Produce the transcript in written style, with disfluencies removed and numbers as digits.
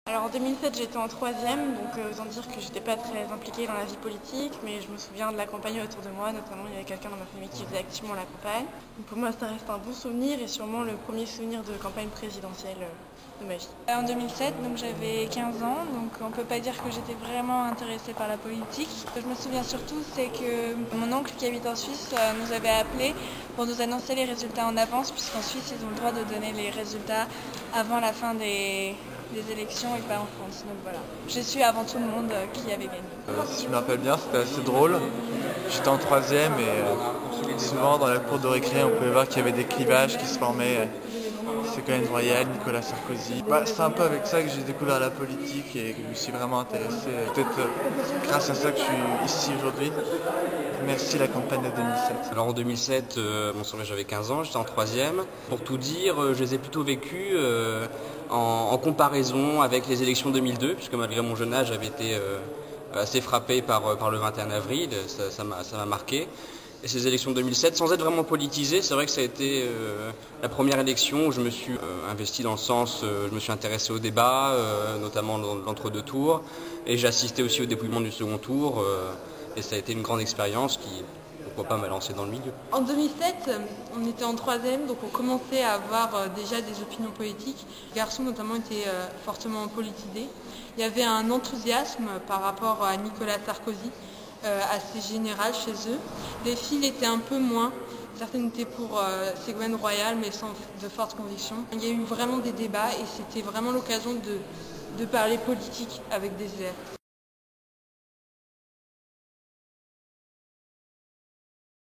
Alors en 2007 j'étais en troisième, donc autant dire que j'étais pas très impliquée dans la vie politique, mais je me souviens de la campagne autour de moi, notamment il y avait quelqu'un dans ma famille qui faisait activement la campagne. Donc pour moi ça reste un bon souvenir et sûrement le premier souvenir de campagne présidentielle de ma vie. En 2007, donc j'avais 15 ans, donc on peut pas dire que j'étais vraiment intéressée par la politique. Ce que je me souviens surtout, c'est que mon oncle qui habite en Suisse nous avait appelés pour nous annoncer les résultats en avance, puisqu'en Suisse ils ont le droit de donner les résultats avant la fin des élections et pas en France. Donc voilà, j'ai su avant tout le monde qui avait gagné. Si je me rappelle bien, c'était assez drôle. J'étais en troisième et souvent dans la cour de récré, on pouvait voir qu'il y avait des clivages qui se formaient. Ségolène Royal, Nicolas Sarkozy. C'est un peu avec ça que j'ai découvert la politique et que je me suis vraiment intéressé. Peut-être grâce à ça que je suis ici aujourd'hui. Merci la campagne de 2007. Alors en 2007, j'avais 15 ans, j'étais en troisième. Pour tout dire, je les ai plutôt vécus en comparaison avec les élections 2002, puisque malgré mon jeune âge, j'avais été assez frappé par le 21 avril, ça m'a marqué. Et ces élections de 2007, sans être vraiment politisé, c'est vrai que ça a été la première élection où je me suis investi dans le sens, je me suis intéressé au débat, notamment dans l'entre-deux tours, et j'ai assisté aussi au dépouillement du second tour, et ça a été une grande expérience qui, pourquoi pas, m'a lancé dans le milieu. En 2007, on était en troisième, donc on commençait à avoir déjà des opinions politiques. Les garçons notamment étaient fortement politisés. Il y avait un enthousiasme par rapport à Nicolas Sarkozy, assez général chez eux. Les filles étaient un peu moins. Certaines étaient pour Ségolène Royal, mais sans de fortes convictions. Il y a eu vraiment des débats et c'était vraiment l'occasion de parler politique avec des élèves.